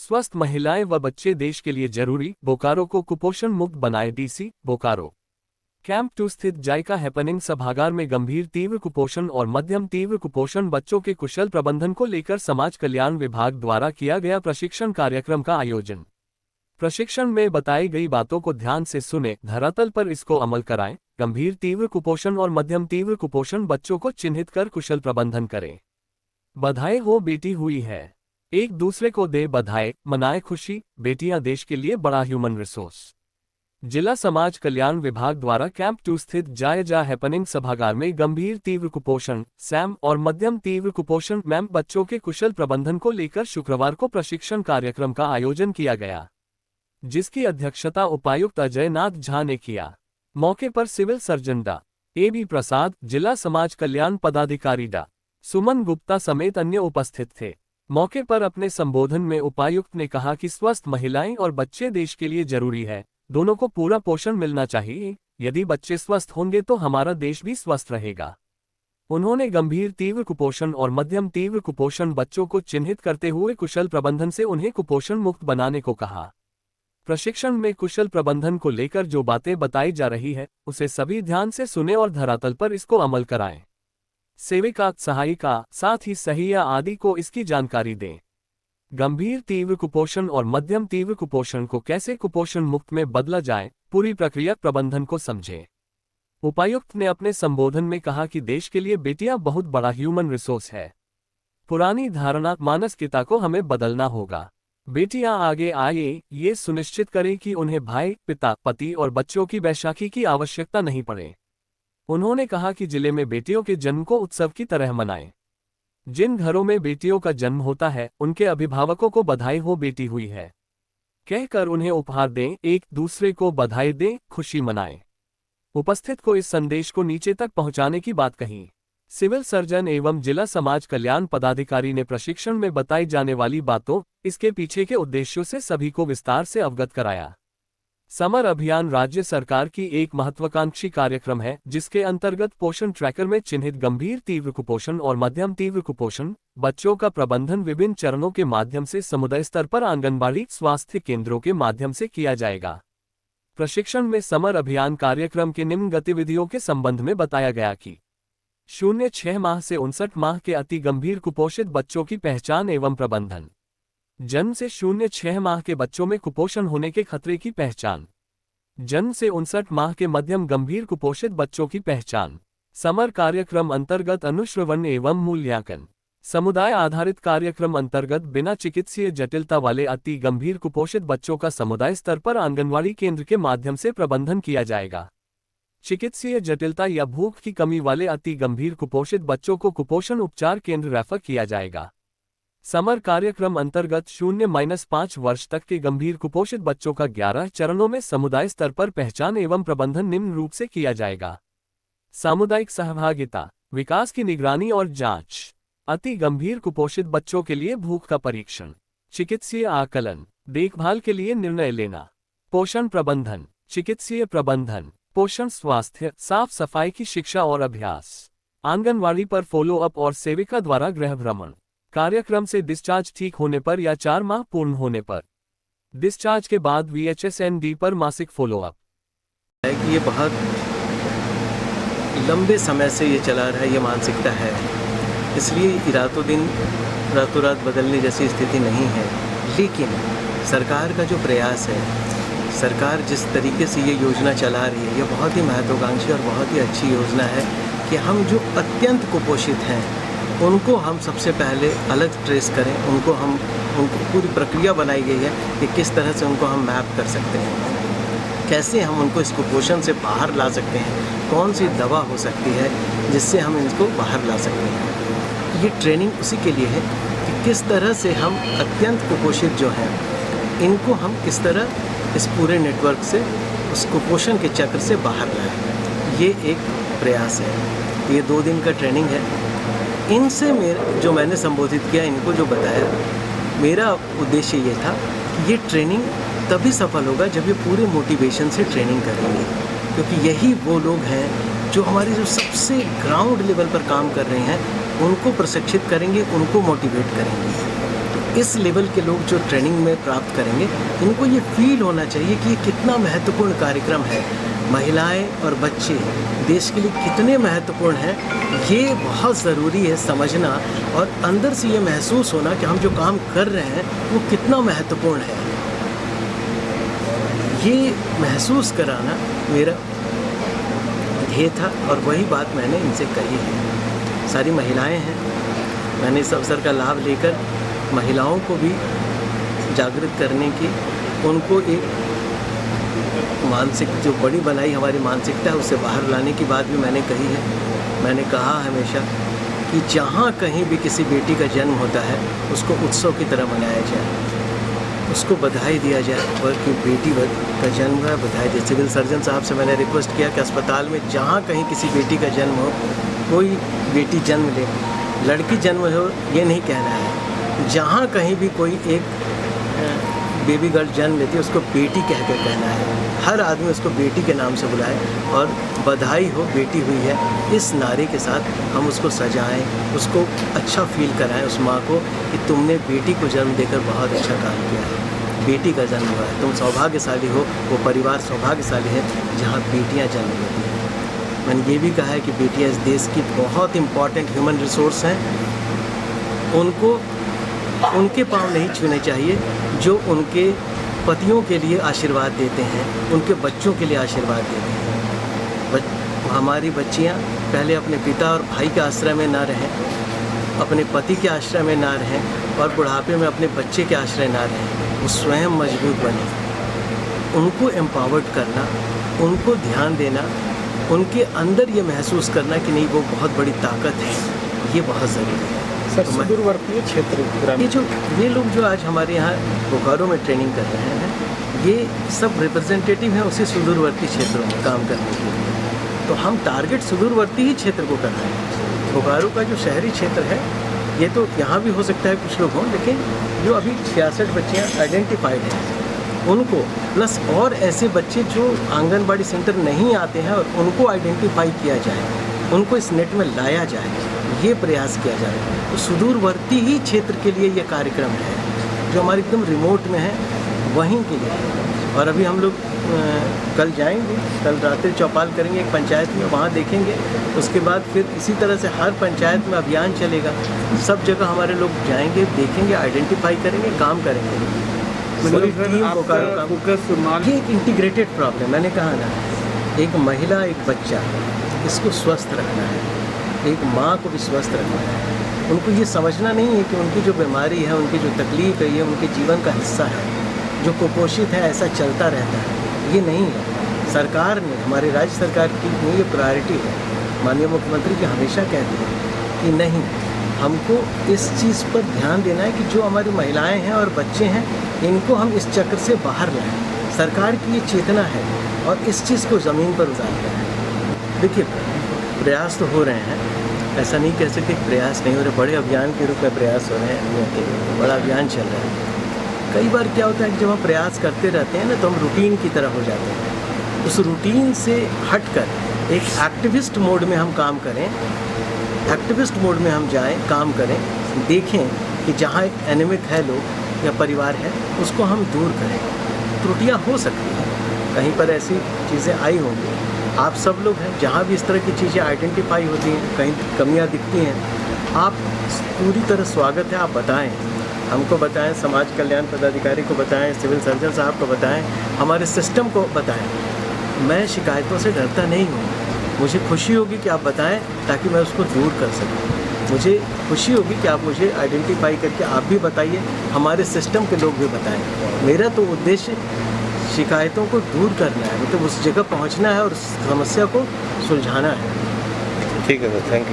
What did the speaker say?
स्वस्थ महिलाएं व बच्चे देश के लिए जरूरी, बोकारो को कुपोषण मुक्त बनाए डीसी, बोकारो। कैंप 2 स्थित जायका हैपनिंग सभागार में गंभीर तीव्र कुपोषण और मध्यम तीव्र कुपोषण बच्चों के कुशल प्रबंधन को लेकर समाज कल्याण विभाग द्वारा किया गया प्रशिक्षण कार्यक्रम का आयोजन। प्रशिक्षण में बताई गई बातों को ध्यान से सुने, धरातल पर इसको अमल कराएं, गंभीर तीव्र कुपोषण और मध्यम तीव्र कुपोषण बच्चों को चिन्हित कर कुशल प्रबंधन करें। बधाई हो बेटी हुई है, एक दूसरे को दे बधाई, मनाए खुशी, बेटियां देश के लिए बड़ा ह्यूमन रिसोर्स। जिला समाज कल्याण विभाग द्वारा कैंप 2 स्थित जायजा हैपनिंग सभागार में गंभीर तीव्र कुपोषण सैम और मध्यम तीव्र कुपोषण मैम बच्चों के कुशल प्रबंधन को लेकर शुक्रवार को प्रशिक्षण कार्यक्रम का आयोजन किया गया, जिसकी अध्यक्षता उपायुक्त अजय नाथ झा ने किया। मौके पर सिविल सर्जन डा ए.बी. प्रसाद, जिला समाज कल्याण पदाधिकारी डा सुमन गुप्ता समेत अन्य उपस्थित थे। मौके पर अपने संबोधन में उपायुक्त ने कहा कि स्वस्थ महिलाएं और बच्चे देश के लिए जरूरी है, दोनों को पूरा पोषण मिलना चाहिए। यदि बच्चे स्वस्थ होंगे तो हमारा देश भी स्वस्थ रहेगा। उन्होंने गंभीर तीव्र कुपोषण और मध्यम तीव्र कुपोषण बच्चों को चिन्हित करते हुए कुशल प्रबंधन से उन्हें कुपोषण मुक्त बनाने को कहा। प्रशिक्षण में कुशल प्रबंधन को लेकर जो बातें बताई जा रही है, उसे सभी ध्यान से सुने और धरातल पर इसको अमल कराएं। सेविका, सहायिका, साथ ही सहिया आदि को इसकी जानकारी दें। गंभीर तीव्र कुपोषण और मध्यम तीव्र कुपोषण को कैसे कुपोषण मुक्त में बदला जाए, पूरी प्रक्रिया प्रबंधन को समझें। उपायुक्त ने अपने संबोधन में कहा कि देश के लिए बेटियां बहुत बड़ा ह्यूमन रिसोर्स है। पुरानी धारणा मानसिकता को हमें बदलना होगा। बेटियां आगे आए, ये सुनिश्चित करें कि उन्हें भाई, पिता, पति और बच्चों की बैसाखी की आवश्यकता नहीं पड़े। उन्होंने कहा कि जिले में बेटियों के जन्म को उत्सव की तरह मनाएं। जिन घरों में बेटियों का जन्म होता है, उनके अभिभावकों को बधाई हो बेटी हुई है कहकर उन्हें उपहार दें, एक दूसरे को बधाई दें, खुशी मनाएं। उपस्थित को इस संदेश को नीचे तक पहुंचाने की बात कही। सिविल सर्जन एवं जिला समाज कल्याण पदाधिकारी ने प्रशिक्षण में बताई जाने वाली बातों, इसके पीछे के उद्देश्यों से सभी को विस्तार से अवगत कराया। समर अभियान राज्य सरकार की एक महत्वाकांक्षी कार्यक्रम है, जिसके अंतर्गत पोषण ट्रैकर में चिन्हित गंभीर तीव्र कुपोषण और मध्यम तीव्र कुपोषण बच्चों का प्रबंधन विभिन्न चरणों के माध्यम से समुदाय स्तर पर आंगनबाड़ी स्वास्थ्य केंद्रों के माध्यम से किया जाएगा। प्रशिक्षण में समर अभियान कार्यक्रम के निम्न गतिविधियों के संबंध में बताया गया कि 0-6 माह से 59 माह के अति गंभीर कुपोषित बच्चों की पहचान एवं प्रबंधन, जन्म से 0-6 माह के बच्चों में कुपोषण होने के खतरे की पहचान, जन्म से 59 माह के मध्यम गंभीर कुपोषित बच्चों की पहचान। समर कार्यक्रम अंतर्गत अनुश्रवण एवं मूल्यांकन। समुदाय आधारित कार्यक्रम अंतर्गत बिना चिकित्सीय जटिलता वाले अति गंभीर कुपोषित बच्चों का समुदाय स्तर पर आंगनवाड़ी केंद्र के माध्यम से प्रबंधन किया जाएगा। चिकित्सीय जटिलता या भूख की कमी वाले अति गंभीर कुपोषित बच्चों को कुपोषण उपचार केंद्र रेफर किया जाएगा। समर कार्यक्रम अंतर्गत 0-5 वर्ष तक के गंभीर कुपोषित बच्चों का 11 चरणों में समुदाय स्तर पर पहचान एवं प्रबंधन निम्न रूप से किया जाएगा। सामुदायिक सहभागिता, विकास की निगरानी और जांच, अति गंभीर कुपोषित बच्चों के लिए भूख का परीक्षण, चिकित्सीय आकलन, देखभाल के लिए निर्णय लेना, पोषण प्रबंधन, चिकित्सीय प्रबंधन, पोषण स्वास्थ्य, साफ सफाई की शिक्षा और अभ्यास, आंगनवाड़ी पर फॉलो अप और सेविका द्वारा गृह भ्रमण। कार्यक्रम से डिस्चार्ज ठीक होने पर या 4 माह पूर्ण होने पर, डिस्चार्ज के बाद VHSND पर मासिक फॉलोअप। कि ये बहुत लंबे समय से ये चला रहा है, ये मानसिकता है, इसलिए रातों रात बदलने जैसी स्थिति नहीं है। लेकिन सरकार का जो प्रयास है, सरकार जिस तरीके से ये योजना चला रही है, ये बहुत ही महत्वाकांक्षी और बहुत ही अच्छी योजना है कि हम जो अत्यंत कुपोषित हैं उनको हम सबसे पहले अलग ट्रेस करें। उनको पूरी प्रक्रिया बनाई गई है कि किस तरह से उनको हम मैप कर सकते हैं, कैसे हम उनको इस कुपोषण से बाहर ला सकते हैं, कौन सी दवा हो सकती है जिससे हम इनको बाहर ला सकते हैं। ये ट्रेनिंग उसी के लिए है कि किस तरह से हम अत्यंत कुपोषित जो हैं इनको हम किस तरह इस पूरे नेटवर्क से, उस कुपोषण के चक्र से बाहर लाएं। ये एक प्रयास है। ये 2 दिन का ट्रेनिंग है। इनसे जो मैंने संबोधित किया, इनको जो बताया, मेरा उद्देश्य ये था कि ये ट्रेनिंग तभी सफल होगा जब ये पूरे मोटिवेशन से ट्रेनिंग करेंगे, क्योंकि यही वो लोग हैं जो हमारे जो सबसे ग्राउंड लेवल पर काम कर रहे हैं उनको प्रशिक्षित करेंगे, उनको मोटिवेट करेंगे। तो इस लेवल के लोग जो ट्रेनिंग में प्राप्त करेंगे, इनको ये फील होना चाहिए कि ये कितना महत्वपूर्ण कार्यक्रम है, महिलाएं और बच्चे देश के लिए कितने महत्वपूर्ण हैं, ये बहुत ज़रूरी है समझना और अंदर से ये महसूस होना कि हम जो काम कर रहे हैं वो कितना महत्वपूर्ण है। ये महसूस कराना मेरा ध्येय था और वही बात मैंने इनसे कही है। सारी महिलाएं हैं, मैंने इस अवसर का लाभ लेकर महिलाओं को भी जागृत करने की, उनको एक मानसिक जो बड़ी बनाई हमारी मानसिकता है उससे बाहर लाने की बात भी मैंने कही है। मैंने कहा हमेशा कि जहाँ कहीं भी किसी बेटी का जन्म होता है उसको उत्सव की तरह मनाया जाए, उसको बधाई दिया जाए और कि बेटी का जन्म हुआ, बधाई दिया। सिविल सर्जन साहब से मैंने रिक्वेस्ट किया कि अस्पताल में जहाँ कहीं किसी बेटी का जन्म हो, कोई बेटी जन्म ले, लड़की जन्म हो ये नहीं कहना है, जहाँ कहीं भी कोई एक बेबी गर्ल जन्म लेती है उसको बेटी कह कर कहना है। हर आदमी उसको बेटी के नाम से बुलाए और बधाई हो बेटी हुई है, इस नारे के साथ हम उसको सजाएं, उसको अच्छा फील कराएं उस माँ को कि तुमने बेटी को जन्म देकर बहुत अच्छा काम किया है, बेटी का जन्म हुआ है, तुम सौभाग्यशाली हो, वो परिवार सौभाग्यशाली है जहाँ बेटियाँ जन्म लेती हैं। मैंने ये भी कहा है कि बेटियाँ इस देश की बहुत इम्पॉर्टेंट ह्यूमन रिसोर्स हैं, उनको उनके पाँव नहीं छूने चाहिए जो उनके पतियों के लिए आशीर्वाद देते हैं, उनके बच्चों के लिए आशीर्वाद देते हैं। हमारी बच्चियां पहले अपने पिता और भाई के आश्रय में ना रहें, अपने पति के आश्रय में ना रहें और बुढ़ापे में अपने बच्चे के आश्रय ना रहें, वो स्वयं मजबूत बने। उनको एम्पावर्ड करना, उनको ध्यान देना, उनके अंदर ये महसूस करना कि नहीं वो बहुत बड़ी ताकत है, ये बहुत ज़रूरी है। सर, सुदूरवर्ती क्षेत्र ये लोग जो आज हमारे यहाँ बोकारो में ट्रेनिंग कर रहे हैं, ये सब रिप्रेजेंटेटिव हैं उसी सुदूरवर्ती क्षेत्रों में काम करने के लिए। तो हम टारगेट सुदूरवर्ती ही क्षेत्र को कर रहे हैं। बोकारो का जो शहरी क्षेत्र है, ये तो यहाँ भी हो सकता है कुछ लोग हों, लेकिन जो अभी 66 बच्चियाँ आइडेंटिफाइड हैं उनको, प्लस और ऐसे बच्चे जो आंगनबाड़ी सेंटर नहीं आते हैं और उनको आइडेंटिफाई किया जाए, उनको इस नेट में लाया जाए, ये प्रयास किया जाए। तो सुदूरवर्ती ही क्षेत्र के लिए ये कार्यक्रम है, जो हमारे एकदम रिमोट में है वहीं के लिए। और अभी हम लोग कल जाएंगे, कल रात्रि चौपाल करेंगे एक पंचायत में, वहाँ देखेंगे। उसके बाद फिर इसी तरह से हर पंचायत में अभियान चलेगा, सब जगह हमारे लोग जाएंगे, देखेंगे, आइडेंटिफाई करेंगे, काम करेंगे। पूरी टीम बोकारो, ये एक इंटीग्रेटेड प्रॉब्लम, मैंने कहा ना, एक महिला एक बच्चा, इसको स्वस्थ रखना है, एक माँ को भी स्वस्थ रखना है। उनको ये समझना नहीं है कि उनकी जो बीमारी है, उनकी जो तकलीफ़ है, ये उनके जीवन का हिस्सा है, जो कुपोषित है ऐसा चलता रहता है, ये नहीं है। सरकार ने, हमारी राज्य सरकार की ये प्रायोरिटी है, माननीय मुख्यमंत्री जी हमेशा कहते हैं कि नहीं, हमको इस चीज़ पर ध्यान देना है कि जो हमारी महिलाएं हैं और बच्चे हैं, इनको हम इस चक्र से बाहर लाएं। सरकार की ये चेतना है और इस चीज़ को ज़मीन पर उतारना है। देखिए, प्रयास तो हो रहे हैं, ऐसा नहीं कह सकते प्रयास नहीं हो रहे, बड़े अभियान के रूप में प्रयास हो रहे हैं, बड़ा अभियान चल रहा है। कई बार क्या होता है कि जब हम प्रयास करते रहते हैं ना, तो हम रूटीन की तरह हो जाते हैं। उस रूटीन से हटकर एक एक्टिविस्ट मोड में हम काम करें, एक्टिविस्ट मोड में हम जाएं, काम करें, देखें कि जहाँ एनिमिक है लोग या परिवार है, उसको हम दूर करें। त्रुटियाँ हो सकती हैं, कहीं पर ऐसी चीज़ें आई होंगी, आप सब लोग हैं, जहाँ भी इस तरह की चीज़ें आइडेंटिफाई होती हैं, कहीं कमियाँ दिखती हैं, आप पूरी तरह स्वागत है, आप बताएं, हमको बताएं, समाज कल्याण पदाधिकारी को बताएं, सिविल सर्जन साहब को बताएं, हमारे सिस्टम को बताएं। मैं शिकायतों से डरता नहीं हूँ, मुझे खुशी होगी कि आप बताएं ताकि मैं उसको दूर कर सकूँ। मुझे खुशी होगी कि आप मुझे आइडेंटिफाई करके आप भी बताइए, हमारे सिस्टम के लोग भी बताएँ। मेरा तो उद्देश्य शिकायतों को दूर करना है, मतलब उस जगह पहुंचना है और समस्या को सुलझाना है। ठीक है सर, थैंक यू।